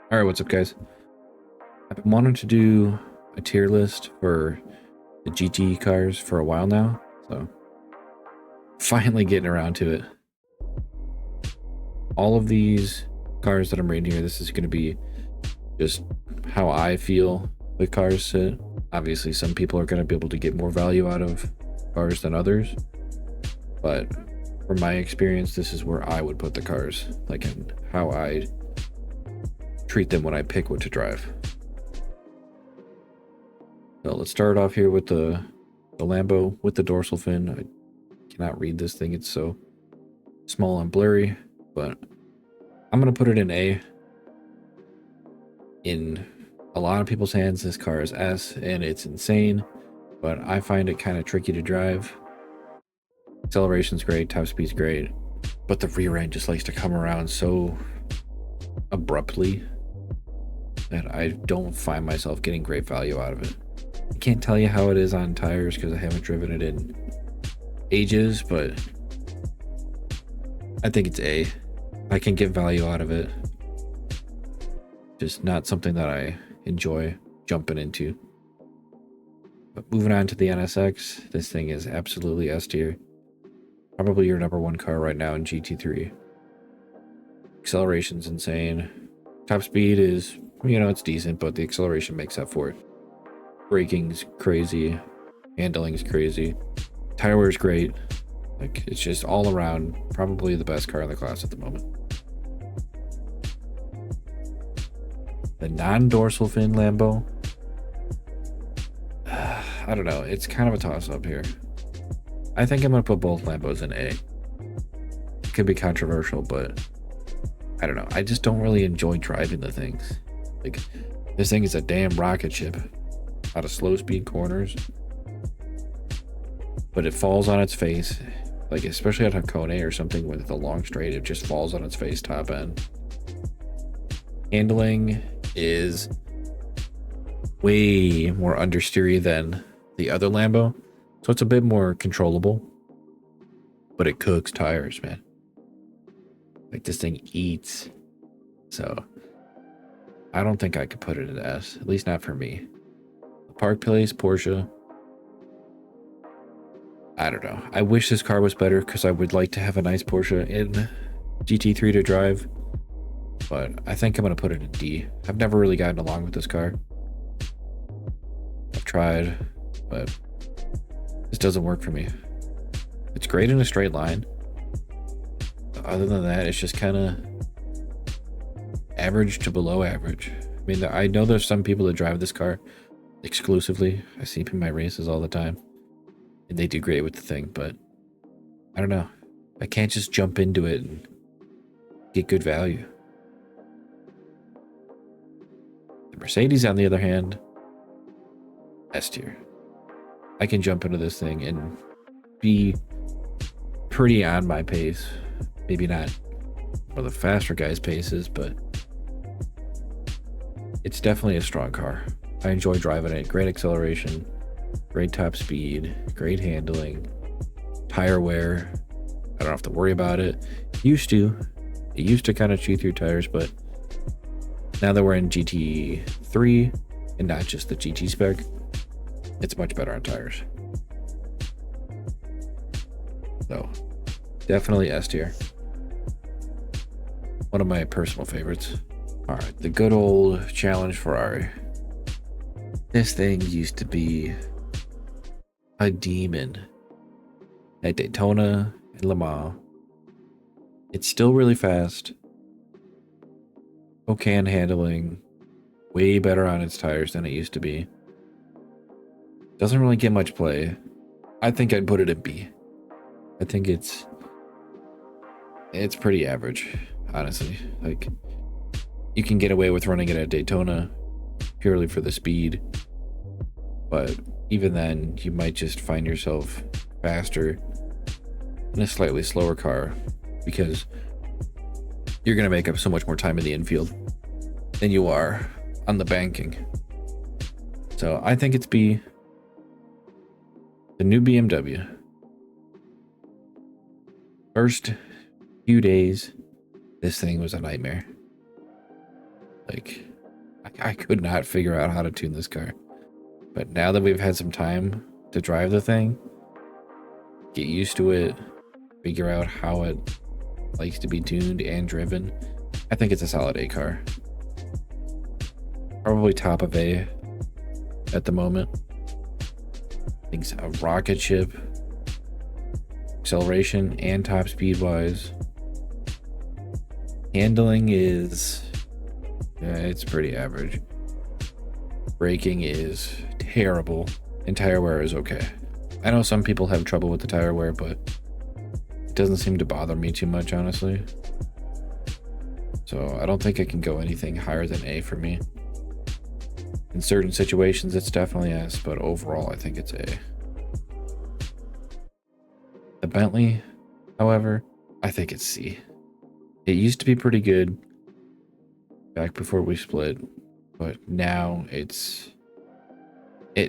All right, what's up, guys? I've been wanting to do a tier list for the GT cars for a while now, so finally getting around to it. All of these cars that I'm rating here, this is going to be just how I feel with cars sit. Obviously, some people are going to be able to get more value out of cars than others, but from my experience, this is where I would put the cars, like in how I treat them when I pick what to drive. So let's start off here with the Lambo with the dorsal fin. I cannot read this thing. It's so small and blurry, but I'm going to put it in A. In a lot of people's hands, this car is S, and it's insane, but I find it kind of tricky to drive. Acceleration's great, top speed's great, but the rear end just likes to come around so abruptly that I don't find myself getting great value out of it. I can't tell you how it is on tires because I haven't driven it in ages, but I think it's A. I can get value out of it. Just not something that I enjoy jumping into. But moving on to the NSX, this thing is absolutely S tier. Probably your number one car right now in GT3. Acceleration's insane. Top speed is, it's decent, but the acceleration makes up for it. Braking's crazy. Handling's crazy. Tire wear's great. Like, it's just all around probably the best car in the class at the moment. The non-dorsal fin Lambo, I don't know. It's kind of a toss-up here. I think I'm going to put both Lambos in A. It could be controversial, but I don't know. I just don't really enjoy driving the things. Like, this thing is a damn rocket ship out of slow speed corners, but it falls on its face. Like, especially at Hakone or something with a long straight, it just falls on its face top end. Handling is way more understeery than the other Lambo, so it's a bit more controllable, but it cooks tires, man. Like, this thing eats. So I don't think I could put it in S, at least not for me. The Park Place Porsche, I don't know. I wish this car was better because I would like to have a nice Porsche in GT3 to drive, but I think I'm going to put it in D. I've never really gotten along with this car. I've tried, but this doesn't work for me. It's great in a straight line. Other than that, it's just kind of average to below average. I mean, I know there's some people that drive this car exclusively. I see them in my races all the time, and they do great with the thing, but I don't know. I can't just jump into it and get good value. The Mercedes, on the other hand, S tier. I can jump into this thing and be pretty on my pace. Maybe not one of the faster guys' paces, but it's definitely a strong car. I enjoy driving it. Great acceleration, great top speed, great handling, tire wear. I don't have to worry about it. It used to kind of chew through tires, but now that we're in GT3 and not just the GT spec, it's much better on tires. So definitely S tier. One of my personal favorites. All right, the good old Challenge Ferrari. This thing used to be a demon at Daytona and Le Mans. It's still really fast. Okay on handling. Way better on its tires than it used to be. Doesn't really get much play. I think I'd put it in B. I think it's pretty average, honestly. Like, you can get away with running it at Daytona purely for the speed, but even then, you might just find yourself faster in a slightly slower car because you're going to make up so much more time in the infield than you are on the banking. So I think it's B. The new BMW. First few days, this thing was a nightmare. Like, I could not figure out how to tune this car. But now that we've had some time to drive the thing, get used to it, figure out how it likes to be tuned and driven, I think it's a solid A car. Probably top of A at the moment. I think it's a rocket ship, acceleration and top speed wise. Handling is, yeah, it's pretty average. Braking is terrible, and tire wear is okay. I know some people have trouble with the tire wear, but it doesn't seem to bother me too much, honestly. So I don't think I can go anything higher than A for me. In certain situations, it's definitely S, but overall, I think it's A. The Bentley, however, I think it's C. It used to be pretty good back before we split, but now it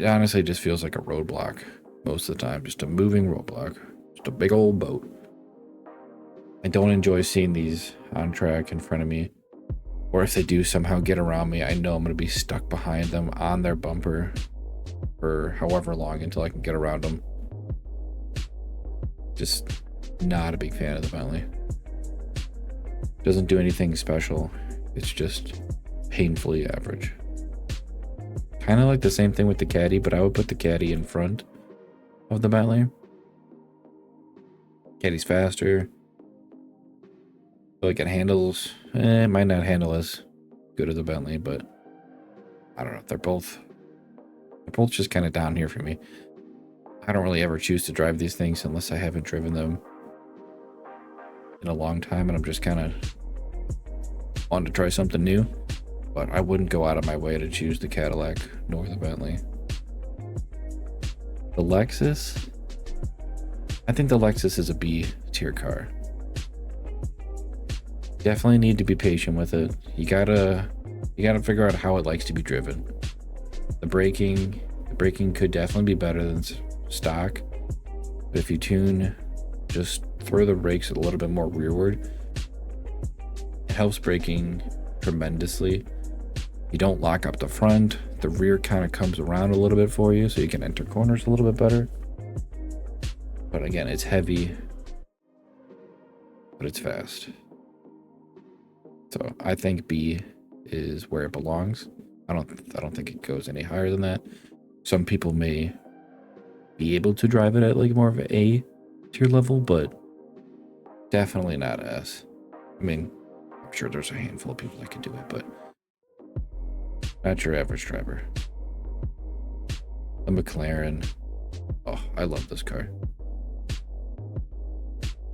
honestly just feels like a roadblock most of the time. Just a moving roadblock. Just a big old boat. I don't enjoy seeing these on track in front of me. Or if they do somehow get around me, I know I'm going to be stuck behind them on their bumper for however long until I can get around them. Just not a big fan of the Bentley. Doesn't do anything special. It's just painfully average. Kind of like the same thing with the Caddy, but I would put the Caddy in front of the Bentley. Caddy's faster. Like it handles, it might not handle as good as the Bentley, but I don't know. They're both just kind of down here for me. I don't really ever choose to drive these things unless I haven't driven them in a long time and I'm just kind of wanting to try something new. But I wouldn't go out of my way to choose the Cadillac nor the Bentley. The Lexus, I think the Lexus is a B tier car. Definitely need to be patient with it. You gotta figure out how it likes to be driven. The braking could definitely be better than stock. But if you tune, just throw the brakes a little bit more rearward. It helps braking tremendously. You don't lock up the front. The rear kind of comes around a little bit for you, so you can enter corners a little bit better. But again, it's heavy, but it's fast. So I think B is where it belongs. I don't think it goes any higher than that. Some people may be able to drive it at like more of an A tier level, but definitely not S. I mean, I'm sure there's a handful of people that can do it, but not your average driver. The McLaren. Oh, I love this car.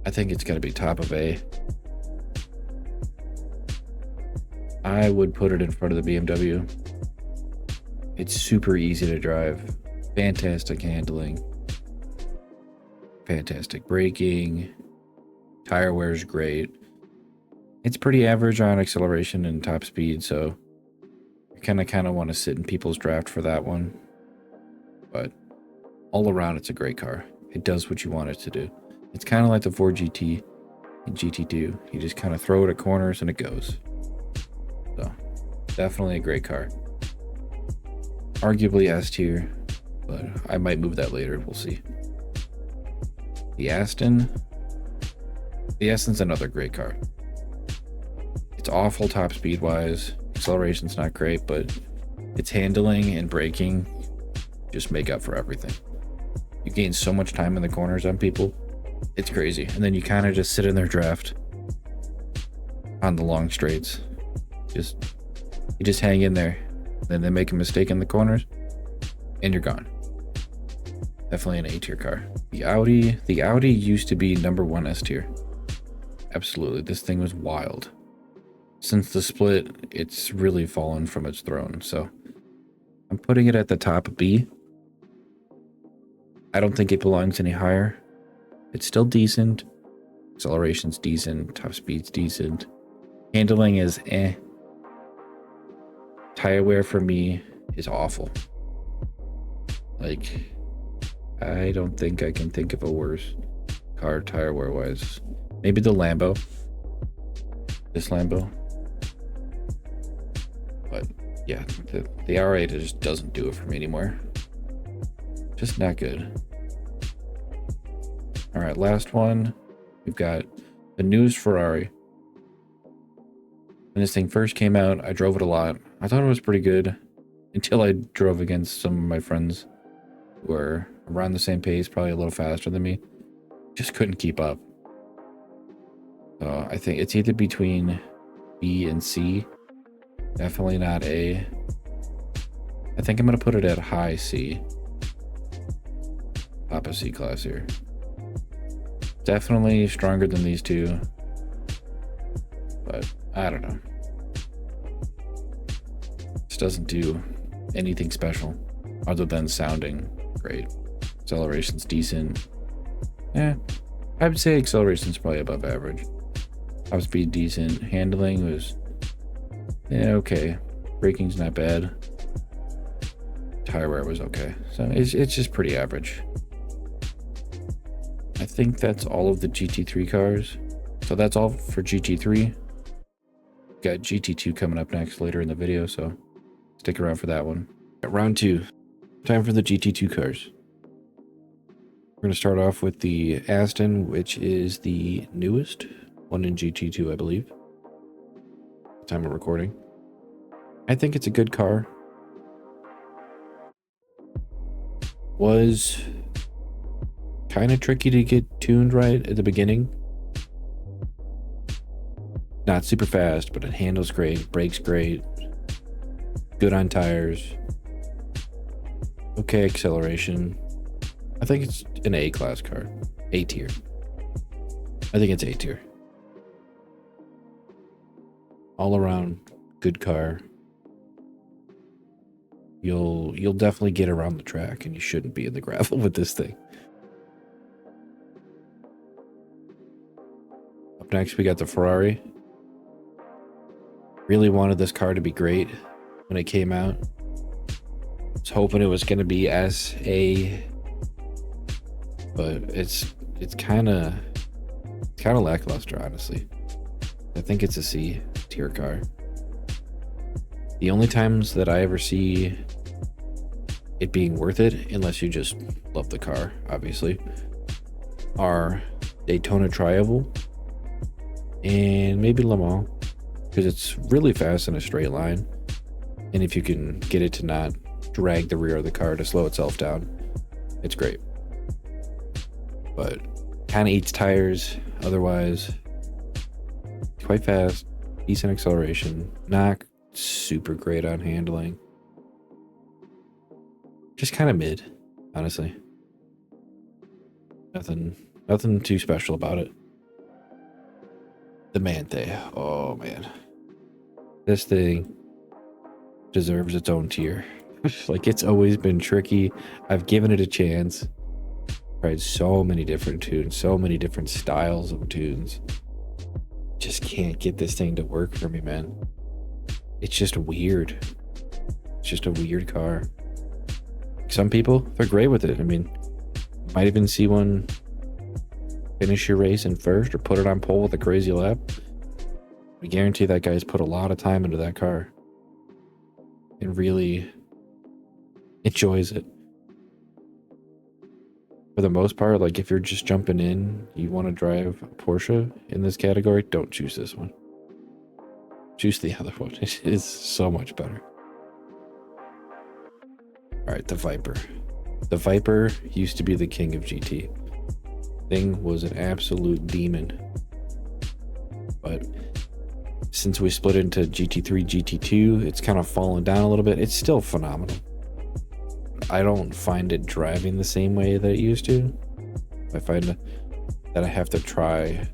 I think it's going to be top of A. I would put it in front of the BMW. It's super easy to drive. Fantastic handling. Fantastic braking. Tire wear is great. It's pretty average on acceleration and top speed, so I kind of want to sit in people's draft for that one. But all around, it's a great car. It does what you want it to do. It's kind of like the Ford GT and GT2. You just kind of throw it at corners and it goes. So definitely a great car. Arguably S tier, but I might move that later. We'll see. The Aston's another great car. It's awful top speed wise. Acceleration's not great, but its handling and braking just make up for everything. You gain so much time in the corners on people. It's crazy. And then you kind of just sit in their draft on the long straights. You just hang in there. Then they make a mistake in the corners and you're gone. Definitely an A tier car. The Audi used to be number one S tier. Absolutely. This thing was wild. Since the split, it's really fallen from its throne. So I'm putting it at the top of B. I don't think it belongs any higher. It's still decent. Acceleration's decent. Top speed's decent. Handling is eh. Tire wear for me is awful. Like, I don't think I can think of a worse car tire wear wise. Maybe the Lambo. This Lambo. But yeah, the R8 just doesn't do it for me anymore. Just not good. All right, last one. We've got the newest Ferrari. When this thing first came out, I drove it a lot. I thought it was pretty good until I drove against some of my friends who were around the same pace, probably a little faster than me. Just couldn't keep up. So I think it's either between B and C. Definitely not A. I think I'm going to put it at high C. Top of C class here. Definitely stronger than these two. But I don't know. This doesn't do anything special other than sounding great. Acceleration's decent. I would say acceleration's probably above average. Top speed decent. Handling was okay. Braking's not bad. Tire wear was okay. So it's just pretty average. I think that's all of the GT3 cars. So that's all for GT3. Got GT2 coming up next later in the video, so stick around for that one. At round 2, time for the GT2 cars. We're going to start off with the Aston, which is the newest one in GT2, I believe. Time of recording. I think it's a good car. Was kind of tricky to get tuned right at the beginning. Not super fast, but it handles great, brakes great, good on tires, okay acceleration. I think it's an A-class car, A tier. I think it's A tier. All around good car. You'll definitely get around the track, and you shouldn't be in the gravel with this thing. Up next, we got the Ferrari. Really wanted this car to be great when it came out. Was hoping it was going to be SA, but it's kind of lackluster, honestly. I think it's a C tier car. The only times that I ever see it being worth it, unless you just love the car, obviously, are Daytona Trioval and maybe Le Mans, because it's really fast in a straight line, and if you can get it to not drag the rear of the car to slow itself down, it's great. But kind of eats tires otherwise. Quite fast, decent acceleration, not super great on handling. Just kind of mid, honestly. Nothing too special about it. The Manthe. Oh man. This thing deserves its own tier. Like, it's always been tricky. I've given it a chance. Tried so many different tunes, so many different styles of tunes. Just can't get this thing to work for me, man. It's just weird. It's just a weird car. Some people, they're great with it. I mean, you might even see one finish your race in first or put it on pole with a crazy lap. I guarantee that guy's put a lot of time into that car and really enjoys it. For the most part, like, if you're just jumping in, you want to drive a Porsche in this category, don't choose this one. Choose the other one. It is so much better. All right, the Viper. The Viper used to be the king of GT. Thing was an absolute demon. But since we split into GT3, GT2, it's kind of fallen down a little bit. It's still phenomenal. I don't find it driving the same way that it used to. I find that I have to try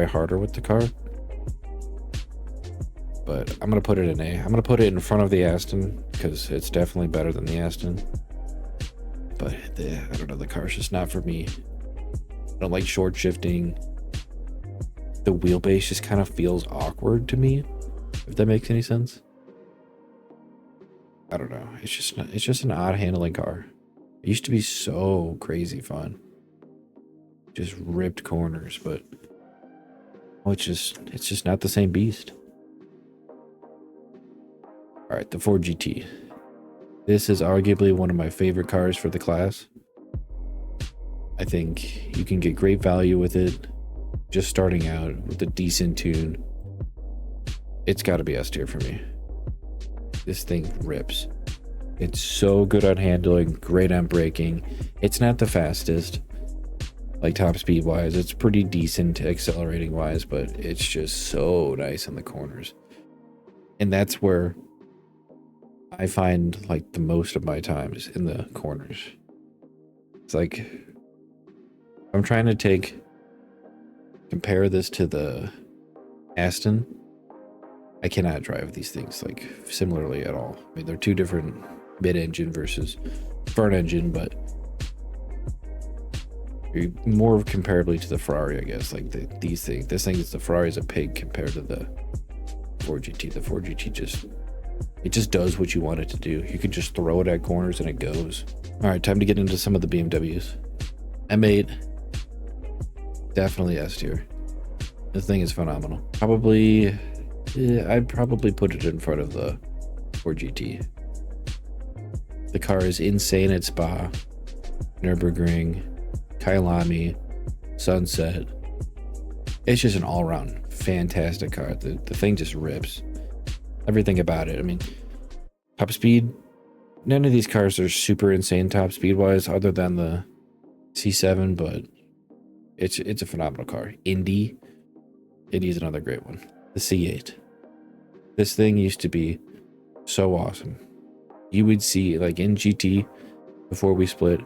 harder with the car. But I'm going to put it in A. I'm going to put it in front of the Aston because it's definitely better than the Aston. But I don't know, the car's just not for me. I don't like short shifting. The wheelbase just kind of feels awkward to me, if that makes any sense. I don't know. It's just an odd handling car. It used to be so crazy fun. Just ripped corners, but it's just not the same beast. All right, the Ford GT. This is arguably one of my favorite cars for the class. I think you can get great value with it. Just starting out with a decent tune. It's got to be S tier for me. This thing rips. It's so good on handling, great on braking. It's not the fastest, like top speed wise. It's pretty decent accelerating wise, but it's just so nice in the corners. And that's where I find like the most of my times, in the corners. It's like, I'm trying to compare this to the Aston. I cannot drive these things like similarly at all. I mean, they're two different mid-engine versus front engine, but more comparably to the Ferrari, I guess. Like this thing is, the Ferrari is a pig compared to the Ford GT. The Ford GT just does what you want it to do. You can just throw it at corners and it goes. All right, time to get into some of the BMWs. M8, definitely S tier. This thing is phenomenal. Probably, I'd probably put it in front of the Ford GT. The car is insane at Spa, Nürburgring, Kyalami, Sunset. It's just an all-around fantastic car. The thing just rips. Everything about it. I mean, top speed, none of these cars are super insane top speed wise other than the C7, but it's a phenomenal car. Indy's another great one. The C8. This thing used to be so awesome. You would see, like in GT, before we split,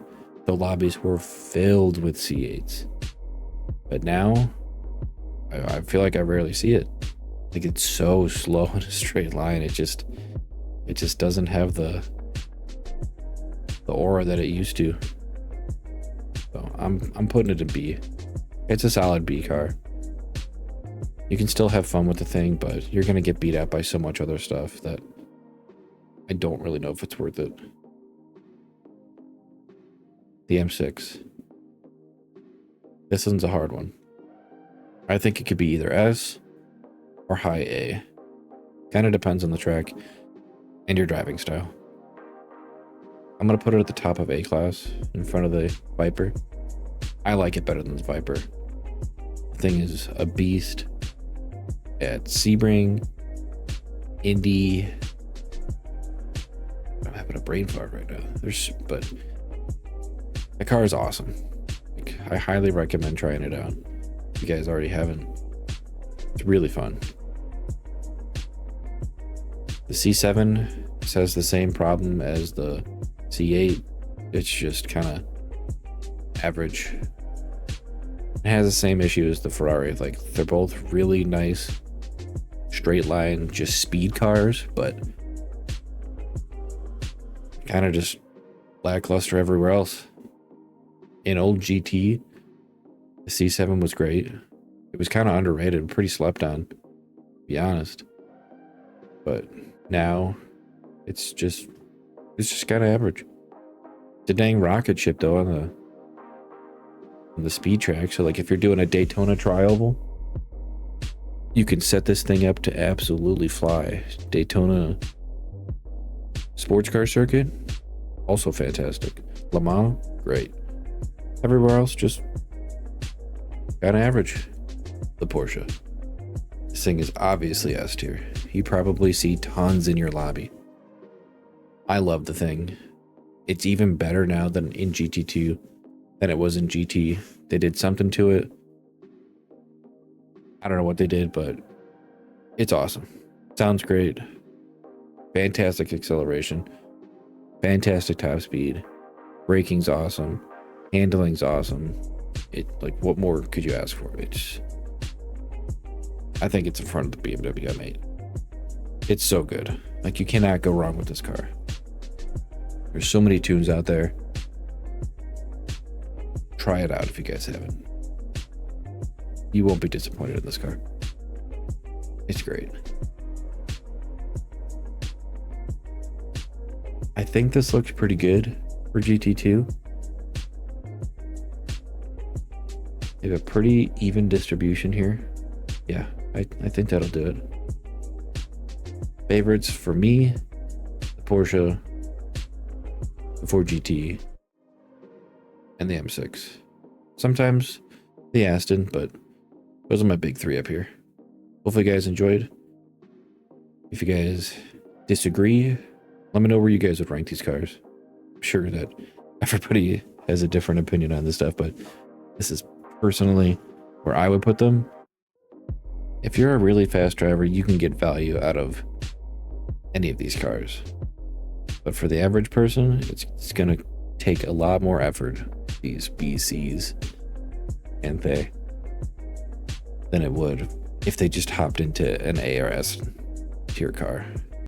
the lobbies were filled with C8s. But now, I feel like I rarely see it. Like, it's so slow in a straight line. It just doesn't have the aura that it used to. So I'm putting it in B. It's a solid B car. You can still have fun with the thing, but you're gonna get beat out by so much other stuff that I don't really know if it's worth it. The M6. This one's a hard one. I think it could be either S or high A. Kind of depends on the track and your driving style. I'm gonna put it at the top of A class in front of the Viper. I like it better than the Viper. The thing is a beast at Sebring, Indy. I'm having a brain fart right now. But the car is awesome. Like, I highly recommend trying it out. If you guys already haven't, it's really fun. The C7 has the same problem as the C8. It's just kind of average. It has the same issue as the Ferrari. Like, they're both really nice straight line, just speed cars, but kind of just lackluster everywhere else. In old GT, the C7 was great. It was kind of underrated, pretty slept on, to be honest. But now it's just kind of average. It's a dang rocket ship though on the speed track. So like if you're doing a Daytona tri-oval, you can set this thing up to absolutely fly. Daytona sports car circuit, also fantastic. Le Mans, great. Everywhere else, just kind of average. The Porsche. This thing is obviously S tier. You probably see tons in your lobby. I love the thing. It's even better now than in GT2 than it was in GT. They did something to it. I don't know what they did, but it's awesome. Sounds great. Fantastic acceleration. Fantastic top speed. Braking's awesome. Handling's awesome. Like, what more could you ask for? I think it's in front of the BMW M8. It's so good. Like, you cannot go wrong with this car. There's so many tunes out there. Try it out if you guys haven't. You won't be disappointed in this car. It's great. I think this looks pretty good for GT2. They have a pretty even distribution here. Yeah, I think that'll do it. Favorites for me, Porsche, the Ford GT, and the M6. Sometimes the Aston, but those are my big three up here. Hopefully you guys enjoyed. If you guys disagree, let me know where you guys would rank these cars. I'm sure that everybody has a different opinion on this stuff, but this is personally where I would put them. If you're a really fast driver, you can get value out of any of these cars. But for the average person, it's going to take a lot more effort, these BCs and they, than it would if they just hopped into an A or S tier car.